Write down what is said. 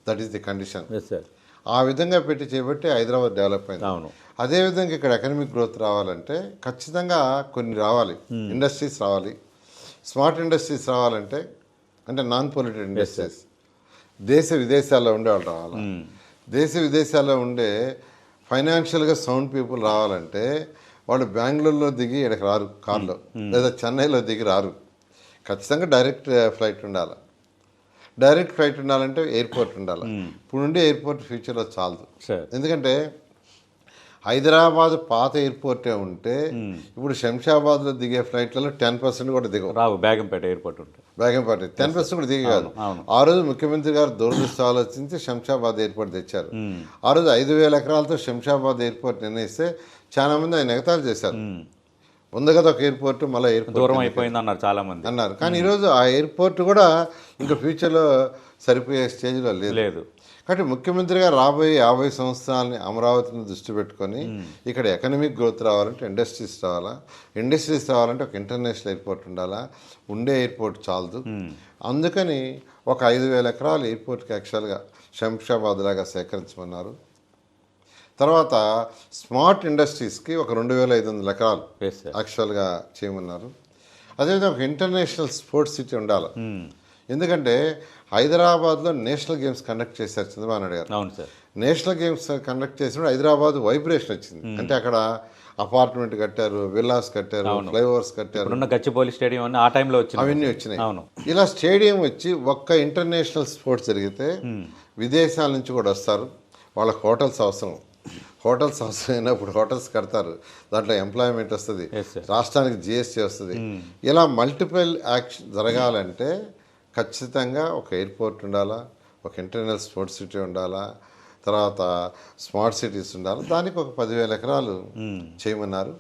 That is the condition. Yes sir. ఆ విధంగా పెట్టి చేపట్టి హైదరాబాద్ డెవలప్ అయింది. అవును. అదేవిధంగా ఇక్కడ ఎకనామిక్ గ్రోత్ రావాలంటే ఖచ్చితంగా కొన్ని రావాలి. ఇండస్ట్రీస్ రావాలి. స్మార్ట్ ఇండస్ట్రీస్ రావాలంటే అంటే నాన్ పొల్యూటెడ్ ఇండస్ట్రీస్ దేశ విదేశాల్లో ఉండే వాళ్ళు రావాలి. దేశ విదేశాల్లో ఉండే ఫైనాన్షియల్గా సౌండ్ పీపుల్ రావాలంటే వాళ్ళు బెంగళూరులో దిగి ఇక్కడికి రారు కార్లో, లేదా చెన్నైలో దిగి రారు. ఖచ్చితంగా డైరెక్ట్ ఫ్లైట్ ఉండాలి. డైరెక్ట్ ఫ్లైట్ ఉండాలంటే ఎయిర్పోర్ట్ ఉండాలి. ఇప్పుడు ఉండే ఎయిర్పోర్ట్ ఫ్యూచర్లో చాలదు. ఎందుకంటే హైదరాబాద్ పాత ఎయిర్పోర్టే ఉంటే ఇప్పుడు శంషాబాద్లో దిగే ఫ్లైట్లలో 10% కూడా దిగవు. రావు. బేగంపేట ఎయిర్పోర్ట్ ఉంటుంది. బేగంపేట 10% కూడా దిగి కాదు. ఆ రోజు ముఖ్యమంత్రి గారు దూరదృష్టి ఆలోచించి శంషాబాద్ ఎయిర్పోర్ట్ తెచ్చారు. ఆ రోజు 5,000 ఎకరాలతో శంషాబాద్ ఎయిర్పోర్ట్ నిర్ణయిస్తే చాలా మంది ఆయన ఎగతాళి చేశారు. ఉంది కదా ఒక ఎయిర్పోర్ట్, మళ్ళీ ఎయిర్పోర్ట్ దూరం అయిపోయింది అన్నారు చాలా మంది అన్నారు. కానీ ఈరోజు ఆ ఎయిర్పోర్ట్ కూడా ఇంకా ఫ్యూచర్లో సరిపోయే స్టేజ్లో లేదు. కాబట్టి ముఖ్యమంత్రి గారు రాబోయే 50 సంవత్సరాలని అమరావతిని దృష్టి పెట్టుకొని ఇక్కడ ఎకనామిక్ గ్రోత్ రావాలంటే ఇండస్ట్రీస్ రావాలా. ఇండస్ట్రీస్ రావాలంటే ఒక ఇంటర్నేషనల్ ఎయిర్పోర్ట్ ఉండాలా. ఉండే ఎయిర్పోర్ట్ చాలదు. అందుకని ఒక 5,000 ఎకరాల ఎయిర్పోర్ట్కి యాక్చువల్గా శంషాబాద్ లాగా సేకరించమన్నారు. తర్వాత స్మార్ట్ ఇండస్ట్రీస్కి ఒక 2,500 ఎకరాలు యాక్చువల్గా చేయమన్నారు. అదేవిధంగా ఒక ఇంటర్నేషనల్ స్పోర్ట్స్ సిటీ ఉండాలి. ఎందుకంటే హైదరాబాద్లో నేషనల్ గేమ్స్ కండక్ట్ చేశారు చంద్రబాబు నాయుడు గారు. అవును సార్. నేషనల్ గేమ్స్ కండక్ట్ చేసినప్పుడు హైదరాబాద్ వైబ్రేషన్ వచ్చింది. అంటే అక్కడ అపార్ట్మెంట్ కట్టారు, విల్లాస్ కట్టారు, ఫ్లైఓవర్స్ కట్టారు. గచ్చిబౌలి స్టేడియం అన్ని ఆ టైంలో వచ్చింది. అవన్నీ వచ్చినాయి. ఇలా స్టేడియం వచ్చి ఒక్క ఇంటర్నేషనల్ స్పోర్ట్స్ జరిగితే విదేశాల నుంచి కూడా వస్తారు. వాళ్ళకి హోటల్స్ అవసరం. హోటల్స్ అవసరం అయినప్పుడు హోటల్స్ కడతారు. దాంట్లో ఎంప్లాయ్మెంట్ వస్తుంది, రాష్ట్రానికి జిఎస్టీ వస్తుంది. ఇలా మల్టిపుల్ యాక్షన్ జరగాలంటే ఖచ్చితంగా ఒక ఎయిర్పోర్ట్ ఉండాలా, ఒక ఇంటర్నల్ స్పోర్ట్స్ సిటీ ఉండాలా, తర్వాత స్మార్ట్ సిటీస్ ఉండాలి. దానికి ఒక 10,000 ఎకరాలు చేయమన్నారు.